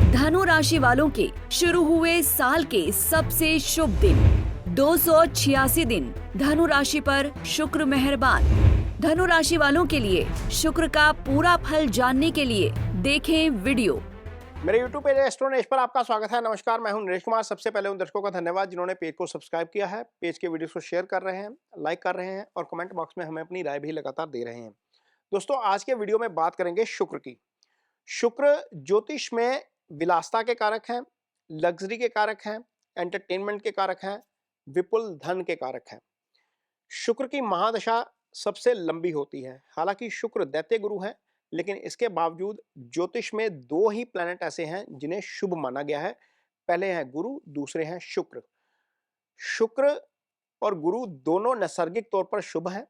धनु राशि वालों के शुरू हुए साल के सबसे शुभ दिन 286 दिन धनु राशि पर शुक्र मेहरबान। धनु राशि वालों के लिए शुक्र का पूरा फल जानने के लिए देखें वीडियो। मेरे YouTube पेज एस्ट्रो नरेश पर आपका स्वागत है। नमस्कार, मैं हूं नरेश कुमार। सबसे पहले उन दर्शकों का धन्यवाद जिन्होंने पेज को सब्सक्राइब किया है, पेज के वीडियोस को शेयर कर रहे हैं, लाइक कर रहे हैं और कमेंट बॉक्स में हमें अपनी राय भी लगातार दे रहे हैं। दोस्तों, आज के वीडियो में बात करेंगे शुक्र की। शुक्र ज्योतिष में विलासता के कारक हैं, लग्जरी के कारक हैं, एंटरटेनमेंट के कारक हैं, विपुल धन के कारक हैं। शुक्र की महादशा सबसे लंबी होती है। हालांकि शुक्र दैत्य गुरु है, लेकिन इसके बावजूद ज्योतिष में दो ही प्लैनेट ऐसे हैं जिन्हें शुभ माना गया है। पहले हैं गुरु, दूसरे हैं शुक्र। शुक्र और गुरु दोनों नैसर्गिक तौर पर शुभ हैं।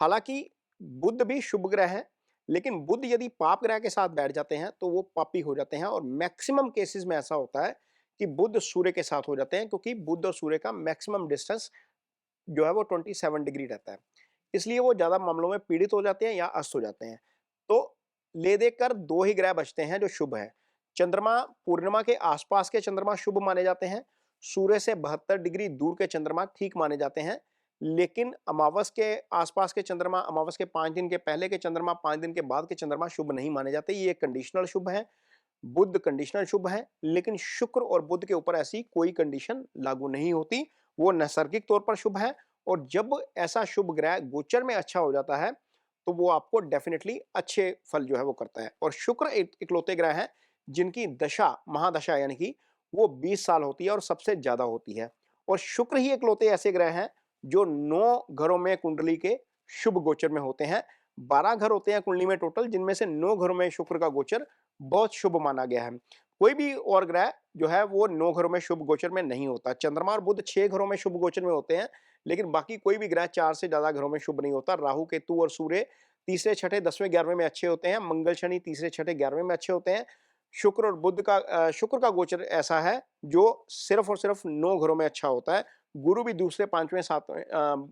हालांकि बुध भी शुभ ग्रह है, लेकिन बुध यदि पाप ग्रह के साथ बैठ जाते हैं तो वो पापी हो जाते हैं और मैक्सिमम केसेस में ऐसा होता है कि बुध सूर्य के साथ हो जाते हैं, क्योंकि बुध और सूर्य का मैक्सिमम डिस्टेंस जो है वो 27 डिग्री रहता है। इसलिए वो ज्यादा मामलों में पीड़ित हो जाते हैं या अस्त हो जाते हैं। तो ले देकर दो ही ग्रह बचते हैं जो शुभ है। चंद्रमा, पूर्णिमा के आसपास के चंद्रमा शुभ माने जाते हैं। सूर्य से 72 डिग्री दूर के चंद्रमा ठीक माने जाते हैं। लेकिन अमावस के आसपास के चंद्रमा, अमावस के 5 दिन के पहले के चंद्रमा, 5 दिन के बाद के चंद्रमा शुभ नहीं माने जाते। ये कंडीशनल शुभ है। बुध कंडीशनल शुभ है, लेकिन शुक्र और बुध के ऊपर ऐसी कोई कंडीशन लागू नहीं होती। वो नैसर्गिक तौर पर शुभ है और जब ऐसा शुभ ग्रह गोचर में अच्छा हो जाता है तो वो आपको डेफिनेटली अच्छे फल जो है वो करता है। और शुक्र इकलौते ग्रह हैं जिनकी दशा, महादशा यानी कि वो 20 साल होती है और सबसे ज्यादा होती है। और शुक्र ही इकलौते ऐसे ग्रह हैं जो 9 घरों में कुंडली के शुभ गोचर में होते हैं। 12 घर होते हैं कुंडली में टोटल, जिनमें से 9 घरों में शुक्र का गोचर बहुत शुभ माना गया है। कोई भी और ग्रह जो है वो 9 घरों में शुभ गोचर में नहीं होता। चंद्रमा और बुध 6 घरों में शुभ गोचर में होते हैं, लेकिन बाकी कोई भी ग्रह 4 से ज्यादा घरों में शुभ नहीं होता। राहु, केतु और सूर्य तीसरे, छठे, 10वें, 11वें में अच्छे होते हैं। मंगल, शनि तीसरे, छठे, 11वें में अच्छे होते हैं। शुक्र और बुध का शुक्र का गोचर ऐसा है जो सिर्फ और सिर्फ 9 घरों में अच्छा होता है। गुरु भी दूसरे, 5वें, 7वें,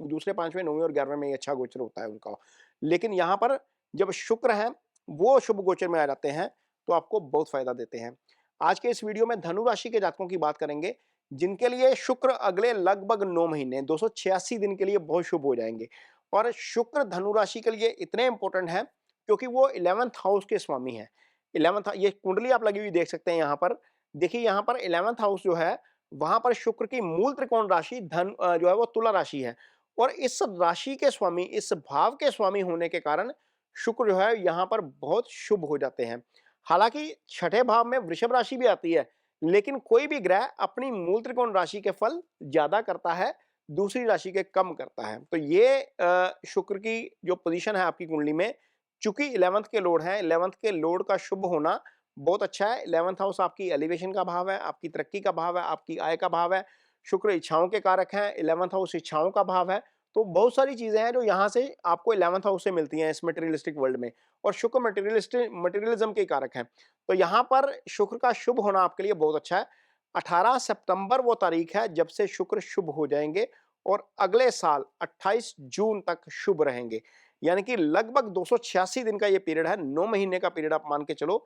दूसरे, 5वें, 9वें और 11वें में ही अच्छा गोचर होता है उनका। लेकिन यहाँ पर जब शुक्र है वो शुभ गोचर में आ जाते हैं तो आपको बहुत फायदा देते हैं। आज के इस वीडियो में धनु राशि के जातकों की बात करेंगे, जिनके लिए शुक्र अगले लगभग 9 महीने 286 दिन के लिए बहुत शुभ हो जाएंगे। और शुक्र धनु राशि के लिए इतने इंपॉर्टेंट है क्योंकि वो 11th हाउस के स्वामी हैं। 11th, ये कुंडली आप लगी हुई देख सकते हैं यहाँ पर। देखिए यहाँ पर 11th हाउस जो है वहां पर शुक्र की मूल त्रिकोण राशि धन जो है वो तुला राशि है। और इस राशि के स्वामी, इस भाव के स्वामी होने के कारण शुक्र जो है यहाँ पर बहुत शुभ हो जाते हैं। हालांकि छठे भाव में वृषभ राशि भी आती है, लेकिन कोई भी ग्रह अपनी मूल त्रिकोण राशि के फल ज्यादा करता है, दूसरी राशि के कम करता है। तो ये शुक्र की जो पोजीशन है आपकी कुंडली में, चूंकि 11th के लॉर्ड है, 11th के लॉर्ड का शुभ होना बहुत अच्छा है। 11th हाउस आपकी एलिवेशन का भाव है, आपकी तरक्की का भाव है, आपकी आय का भाव है। शुक्र इच्छाओं के कारक हैं, 11th हाउस इच्छाओं का भाव है। तो बहुत सारी चीजें हैं जो यहाँ से आपको 11th हाउस से मिलती हैं इस मटेरियलिस्टिक वर्ल्ड में। और शुक्र मटेरियलिज्म के कारक हैं। तो यहाँ पर शुक्र का शुभ होना आपके लिए बहुत अच्छा है। 18 सितंबर वो तारीख है जब से शुक्र शुभ हो जाएंगे और अगले साल 28 जून तक शुभ रहेंगे। यानी कि लगभग 286 दिन का ये पीरियड है, 9 महीने का पीरियड आप मान के चलो,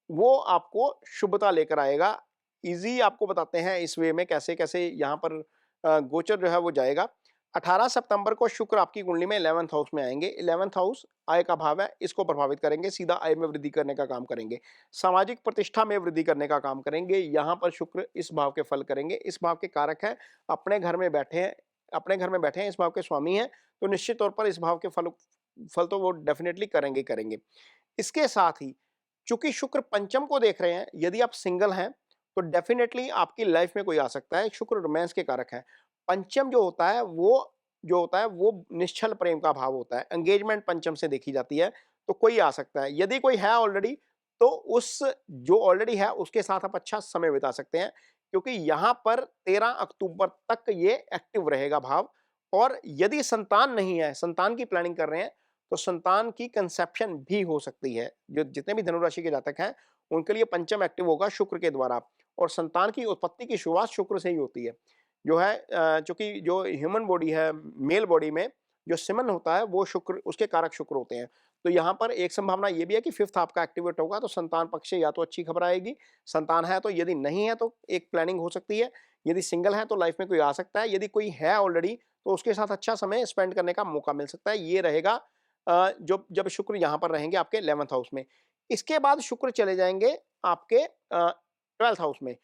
वो आपको शुभता लेकर आएगा। इजी आपको बताते हैं इस वे में कैसे कैसे यहाँ पर गोचर जो है वो जाएगा। 18 सितंबर को शुक्र आपकी कुंडली में 11th हाउस में आएंगे। 11th हाउस आय का भाव है, इसको प्रभावित करेंगे, सीधा आय में वृद्धि करने का काम करेंगे, सामाजिक प्रतिष्ठा में वृद्धि करने का काम करेंगे। यहाँ पर शुक्र इस भाव के फल करेंगे। इस भाव के कारक हैं, अपने घर में बैठे हैं, अपने घर में बैठे हैं, इस भाव के स्वामी हैं, तो निश्चित तौर पर इस भाव के फल तो वो डेफिनेटली करेंगे करेंगे। इसके साथ ही चूंकि शुक्र पंचम को देख रहे हैं, यदि आप सिंगल हैं तो डेफिनेटली आपकी लाइफ में कोई आ सकता है। शुक्र रोमांस के कारक है। पंचम जो होता है वो निश्चल प्रेम का भाव होता है। एंगेजमेंट पंचम से देखी जाती है, तो कोई आ सकता है। यदि कोई है ऑलरेडी तो उस जो ऑलरेडी है उसके साथ आप अच्छा समय बिता सकते हैं, क्योंकि यहाँ पर 13 अक्टूबर तक ये एक्टिव रहेगा भाव। और यदि संतान नहीं है, संतान की प्लानिंग कर रहे हैं, तो संतान की कंसेप्शन भी हो सकती है। जो जितने भी धनुराशि के जातक हैं उनके लिए पंचम एक्टिव होगा शुक्र के द्वारा, और संतान की उत्पत्ति की शुरुआत शुक्र से ही होती है। जो है चूंकि जो ह्यूमन बॉडी है, मेल बॉडी में जो सीमन होता है वो शुक्र, उसके कारक शुक्र होते हैं। तो यहाँ पर एक संभावना ये भी है कि फिफ्थ आपका एक्टिवेट होगा तो संतान पक्ष से या तो अच्छी खबर आएगी, संतान है तो, यदि नहीं है तो एक प्लानिंग हो सकती है, यदि सिंगल है तो लाइफ में कोई आ सकता है, यदि कोई है ऑलरेडी तो उसके साथ अच्छा समय स्पेंड करने का मौका मिल सकता है। ये रहेगा जो जब शुक्र यहाँ पर रहेंगे आपके 11th हाउस में। इसके बाद शुक्र चले जाएंगे आपके 12th हाउस में।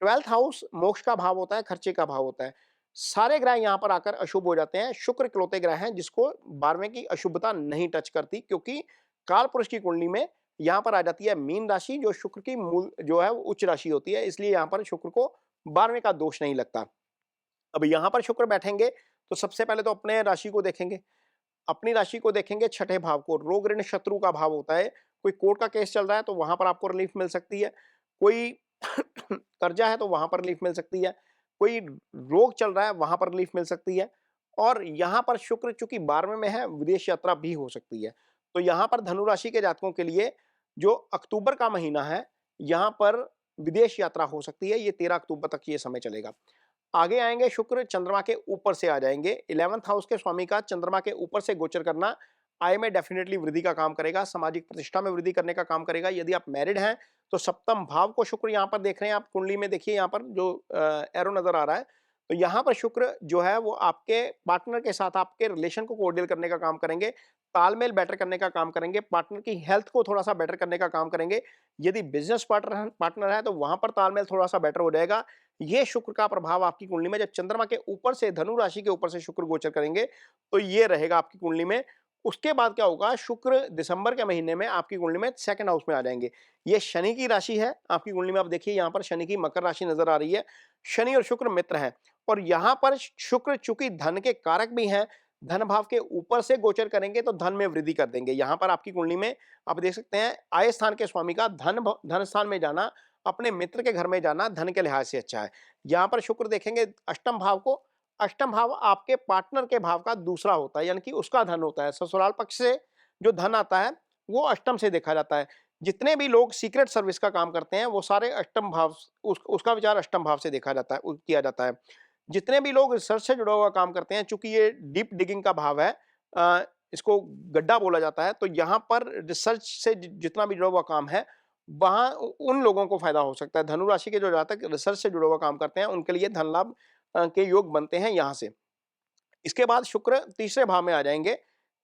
12th हाउस मोक्ष का भाव होता है, खर्चे का भाव होता है। सारे ग्रह यहाँ पर आकर अशुभ हो जाते हैं। शुक्र इकलौते ग्रह हैं जिसको 12वें की अशुभता नहीं टच करती, क्योंकि काल पुरुष की कुंडली में यहाँ पर आ जाती है मीन राशि, जो शुक्र की मूल जो है वो उच्च राशि होती है, इसलिए यहाँ पर शुक्र को 12वें का दोष नहीं लगता। अब यहाँ पर शुक्र बैठेंगे तो सबसे पहले तो अपने राशि को देखेंगे, अपनी राशि को देखेंगे, छठे भाव को। रोग ऋण शत्रु का भाव होता है। कोई कोर्ट का केस चल रहा है तो वहां पर आपको रिलीफ मिल सकती है, कोई कर्जा है तो वहां पर रिलीफ मिल सकती है, कोई रोग चल रहा है वहां पर रिलीफ मिल सकती है। और यहाँ पर शुक्र चूंकि 12वें में है, विदेश यात्रा भी हो सकती है। तो यहाँ पर धनु राशि के जातकों के लिए जो अक्टूबर का महीना है, यहाँ पर विदेश यात्रा हो सकती है। ये 13 अक्टूबर तक ये समय चलेगा। आगे आएंगे शुक्र चंद्रमा के ऊपर से आ जाएंगे। 11th हाउस के स्वामी का चंद्रमा के ऊपर से गोचर करना आय में डेफिनेटली वृद्धि का काम करेगा, सामाजिक प्रतिष्ठा में वृद्धि करने का काम करेगा। यदि आप मैरिड हैं तो सप्तम भाव को शुक्र यहाँ पर देख रहे हैं आप कुंडली में, देखिए यहाँ पर जो एरो नजर आ रहा है, तो यहाँ पर शुक्र जो है वो आपके पार्टनर के साथ आपके रिलेशन को कोऑर्डिनेट करने का काम करेंगे, तालमेल बेटर करने का काम करेंगे, पार्टनर की हेल्थ को थोड़ा सा बेटर करने का काम करेंगे। यदि बिजनेस पार्टनर है तो वहां पर तालमेल थोड़ा सा बेटर हो जाएगा। ये शुक्र का प्रभाव आपकी कुंडली में, जब चंद्रमा के ऊपर से धनु राशि के ऊपर से शुक्र गोचर करेंगे तो ये रहेगा आपकी कुंडली में। उसके बाद क्या होगा, शुक्र दिसंबर के महीने में आपकी कुंडली में सेकंड हाउस में आ जाएंगे। ये शनि की राशि है आपकी कुंडली में। आप देखिए यहाँ पर शनि की मकर राशि नजर आ रही है। शनि और शुक्र मित्र हैं और यहाँ पर शुक्र चूंकि धन के कारक भी हैं, धन भाव के ऊपर से गोचर करेंगे तो धन में वृद्धि कर देंगे। यहाँ पर आपकी कुंडली में आप देख सकते हैं आय स्थान के स्वामी का धन स्थान में जाना, अपने मित्र के घर में जाना धन के लिहाज से अच्छा है। यहाँ पर शुक्र देखेंगे अष्टम भाव को। अष्टम भाव आपके पार्टनर के भाव का दूसरा होता है, यानी कि उसका धन होता है। ससुराल पक्ष से जो धन आता है वो अष्टम से देखा जाता है। जितने भी लोग सीक्रेट सर्विस का काम करते हैं वो सारे अष्टम भाव उसका विचार अष्टम भाव से देखा जाता है, किया जाता है। जितने भी लोग रिसर्च से जुड़ा हुआ काम करते हैं, चूंकि ये डीप डिगिंग का भाव है, इसको गड्ढा बोला जाता है, तो यहाँ पर रिसर्च से जितना भी जुड़ा हुआ काम है वहां उन लोगों को फायदा हो सकता है। धनु राशि के जो जातक रिसर्च से जुड़ा हुआ काम करते हैं उनके लिए धन लाभ के योग बनते हैं यहाँ से। इसके बाद शुक्र तीसरे भाव में आ जाएंगे।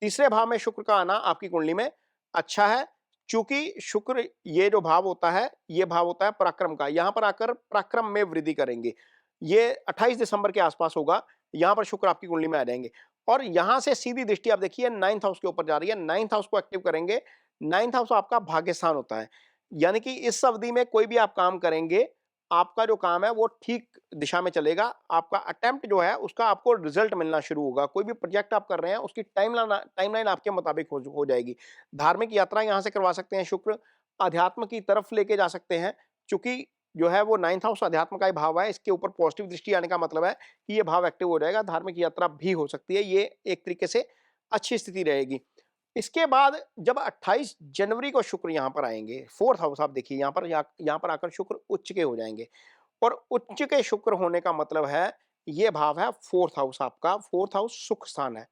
तीसरे भाव में शुक्र का आना आपकी कुंडली में अच्छा है, चूंकि शुक्र ये जो भाव होता है ये भाव होता है पराक्रम का। यहाँ पर आकर पराक्रम में वृद्धि करेंगे। ये 28 दिसंबर के आसपास होगा। यहाँ पर शुक्र आपकी कुंडली में आ जाएंगे और यहाँ से सीधी दृष्टि आप देखिए 9th हाउस के ऊपर जा रही है। 9th हाउस को एक्टिव करेंगे। 9th हाउस आपका भाग्य स्थान होता है, यानी कि इस अवधि में कोई भी आप काम करेंगे, आपका जो काम है वो ठीक दिशा में चलेगा। आपका अटेम्प्ट जो है उसका आपको रिजल्ट मिलना शुरू होगा। कोई भी प्रोजेक्ट आप कर रहे हैं उसकी टाइमलाइन आपके मुताबिक हो जाएगी। धार्मिक यात्रा यहाँ से करवा सकते हैं शुक्र, अध्यात्म की तरफ लेके जा सकते हैं, चूंकि जो है वो 9th हाउस अध्यात्म का ही भाव है। इसके ऊपर पॉजिटिव दृष्टि आने का मतलब है कि ये भाव एक्टिव हो जाएगा। धार्मिक यात्रा भी हो सकती है। ये एक तरीके से अच्छी स्थिति रहेगी। इसके बाद जब 28 जनवरी को शुक्र यहाँ पर आएंगे, 4th हाउस आप देखिए यहाँ पर आकर शुक्र उच्च के हो जाएंगे और उच्च के शुक्र होने का मतलब है ये भाव है 4th हाउस आपका। 4th हाउस सुख स्थान है।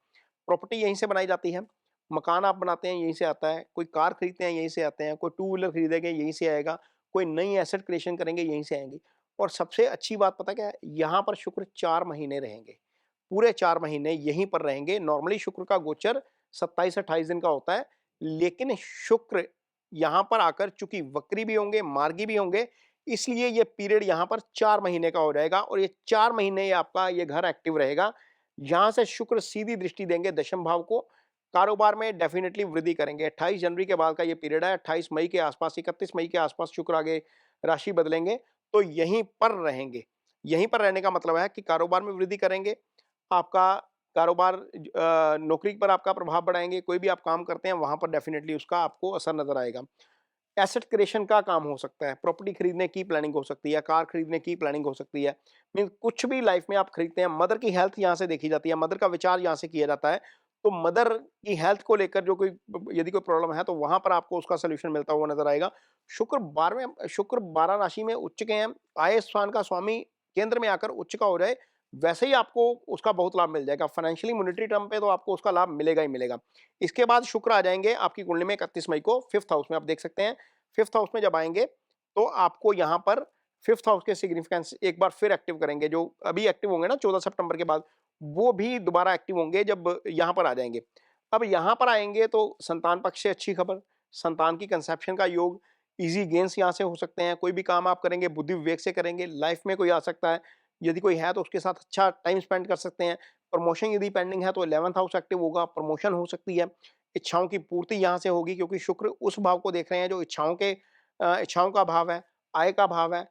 प्रॉपर्टी यहीं से बनाई जाती है, मकान आप बनाते हैं यहीं से आता है, कोई कार खरीदते हैं यहीं से आते हैं, कोई टू व्हीलर खरीदेंगे यहीं से आएगा, कोई नई एसेट क्रिएशन करेंगे यहीं से आएंगी। और सबसे अच्छी बात पता क्या है, यहाँ पर शुक्र 4 महीने रहेंगे, पूरे 4 महीने यहीं पर रहेंगे। नॉर्मली शुक्र का गोचर 27-28 दिन का होता है, लेकिन शुक्र यहाँ पर आकर चूंकि वक्री भी होंगे, मार्गी भी होंगे, इसलिए ये पीरियड यहाँ पर 4 महीने का हो जाएगा और ये 4 महीने आपका ये घर एक्टिव रहेगा। यहाँ से शुक्र सीधी दृष्टि देंगे दशम भाव को, कारोबार में डेफिनेटली वृद्धि करेंगे। 28 जनवरी के बाद का ये पीरियड है। 28 मई के आसपास, 31 मई के आसपास शुक्र आगे राशि बदलेंगे तो यहीं पर रहेंगे। यहीं पर रहने का मतलब है कि कारोबार में वृद्धि करेंगे, आपका कारोबार नौकरी पर आपका प्रभाव बढ़ाएंगे। कोई भी आप काम करते हैं वहां पर डेफिनेटली उसका आपको असर नजर आएगा। एसेट क्रिएशन का काम हो सकता है, प्रॉपर्टी खरीदने की प्लानिंग हो सकती है, कार खरीदने की प्लानिंग हो सकती है। मीन कुछ भी लाइफ में आप खरीदते हैं। मदर की हेल्थ यहाँ से देखी जाती है, मदर का विचार यहाँ से किया जाता है। तो मदर की हेल्थ को लेकर जो कोई यदि कोई प्रॉब्लम है तो वहां पर आपको उसका सोल्यूशन मिलता हुआ नजर आएगा। शुक्र 12 राशि में उच्च के हैं। आय स्थान का स्वामी केंद्र में आकर उच्च का हो जाए, वैसे ही आपको उसका बहुत लाभ मिल जाएगा। फाइनेंशियली मॉनेटरी टर्म पे तो आपको उसका लाभ मिलेगा ही मिलेगा। इसके बाद शुक्र आ जाएँगे आपकी कुंडली में 31 मई को 5th हाउस में, आप देख सकते हैं 5th हाउस में जब आएँगे तो आपको यहाँ पर 5th हाउस के सिग्निफिकेंस एक बार फिर एक्टिव करेंगे। जो अभी एक्टिव होंगे ना 14 सितंबर के बाद, वो भी दोबारा एक्टिव होंगे जब यहाँ पर आ जाएँगे। अब यहाँ पर आएँगे तो संतान पक्ष से अच्छी खबर, संतान की कंसेप्शन का योग, ईज़ी गेन्स यहाँ से हो सकते हैं। कोई भी काम आप करेंगे बुद्धि विवेक से करेंगे। लाइफ़ में कोई आ सकता है, यदि कोई है तो उसके साथ अच्छा टाइम स्पेंड कर सकते हैं। प्रमोशन यदि पेंडिंग है तो 11th हाउस एक्टिव होगा, प्रमोशन हो सकती है। इच्छाओं की पूर्ति यहाँ से होगी क्योंकि शुक्र उस भाव को देख रहे हैं जो इच्छाओं का भाव है, आय का भाव है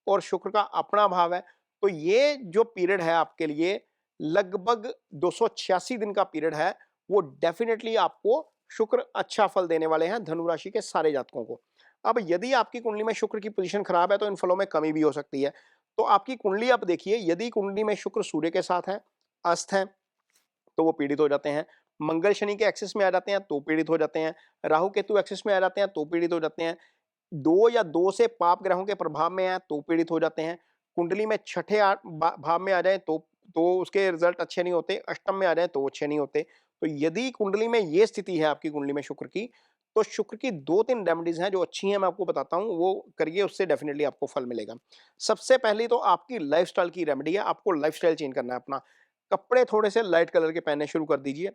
और शुक्र का अपना भाव है। तो ये जो पीरियड है आपके लिए लगभग 286 दिन का पीरियड है, वो डेफ़िनेटली आपको शुक्र अच्छा फल देने वाले हैं धनु राशि के सारे जातकों को। अब यदि आपकी कुंडली में शुक्र की पोज़ीशन खराब है तो इन फलों में कमी भी हो सकती है। तो आपकी कुंडली आप देखिए, यदि कुंडली में शुक्र सूर्य के साथ है, अस्त है, तो वो पीड़ित हो जाते हैं। मंगल शनि के एक्सिस में आ जाते हैं तो पीड़ित हो जाते हैं। राहु केतु एक्सिस में आ जाते हैं तो पीड़ित हो जाते हैं। 2 या 2 से पाप ग्रहों के प्रभाव में हैं तो पीड़ित हो जाते हैं। कुंडली में छठे भाव में आ जाए तो उसके रिजल्ट अच्छे नहीं होते। अष्टम में आ जाए तो अच्छे नहीं होते। तो यदि कुंडली में ये स्थिति है आपकी कुंडली में शुक्र की, तो शुक्र की 2-3 रेमेडीज हैं जो अच्छी हैं, मैं आपको बताता हूँ, वो करिए, उससे डेफिनेटली आपको फल मिलेगा। सबसे पहली तो आपकी लाइफस्टाइल की रेमेडी है। आपको लाइफस्टाइल चेंज करना है अपना। कपड़े थोड़े से लाइट कलर के पहनने शुरू कर दीजिए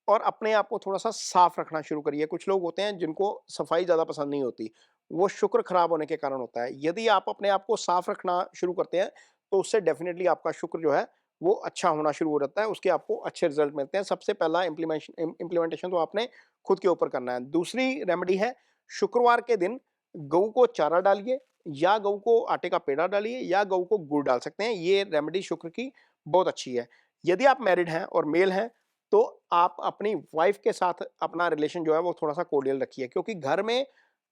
और अपने आप को थोड़ा-सा साफ रखना शुरू करिए। कुछ लोग होते हैं जिनको सफाई ज़्यादा पसंद नहीं होती, वो शुक्र खराब होने के कारण होता है। यदि आप अपने आप को साफ रखना शुरू करते हैं, तो उससे डेफ़िनिटली आपका शुक्र जो है, वो अच्छा होना शुरू हो जाता है, उसके आपको अच्छे रिज़ल्ट मिलते हैं। सबसे पहला इम्प्लीमेंटेशन तो आपने खुद के ऊपर करना है। दूसरी रेमेडी है, शुक्रवार के दिन गऊ को चारा डालिए या गऊ को आटे का पेड़ा डालिए या गऊ को गुड़ डाल सकते हैं। ये रेमेडी शुक्र की बहुत अच्छी है। यदि आप मैरिड हैं और मेल हैं, तो आप अपनी वाइफ के साथ अपना रिलेशन जो है वो थोड़ा-सा कॉर्डियल रखिए, क्योंकि घर में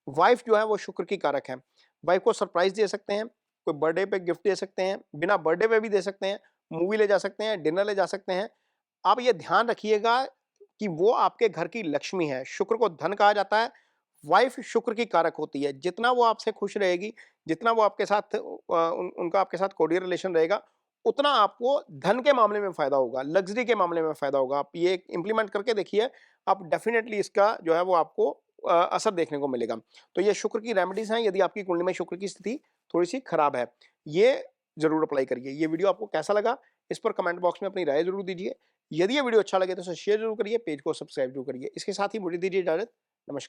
वाइफ जो है वो शुक्र की कारक है। वाइफ को सरप्राइज़ दे सकते हैं, कोई बर्थडे पे गिफ्ट दे सकते हैं, बिना बर्थडे पे भी दे सकते हैं, मूवी ले जा सकते हैं, डिनर ले जा सकते हैं। आप ये ध्यान रखिएगा कि वो आपके घर की लक्ष्मी है। शुक्र को धन कहा जाता है, वाइफ शुक्र की कारक होती है। जितना वो आपसे खुश रहेगी, जितना वो आपके साथ उनका आपके साथ कॉर्डियल रिलेशन रहेगा, उतना आपको धन के मामले में फ़ायदा होगा, लग्ज़री के मामले में फ़ायदा होगा। आप ये इम्प्लीमेंट करके देखिए, आप डेफ़िनेटली इसका जो है वो आपको असर देखने को मिलेगा। तो ये शुक्र की रेमेडीज़ हैं, यदि आपकी कुंडली में शुक्र की स्थिति थोड़ी-सी खराब है। ये ज़रूर अप्लाई करिए। ये वीडियो आपको कैसा लगा, इस पर कमेंट बॉक्स में अपनी राय ज़रूर दीजिए। यदि ये वीडियो अच्छा लगे तो इसे शेयर ज़रूर करिए, पेज को सब्सक्राइब ज़रूर करिए। इसके साथ ही मुझे दीजिए इजाज़त।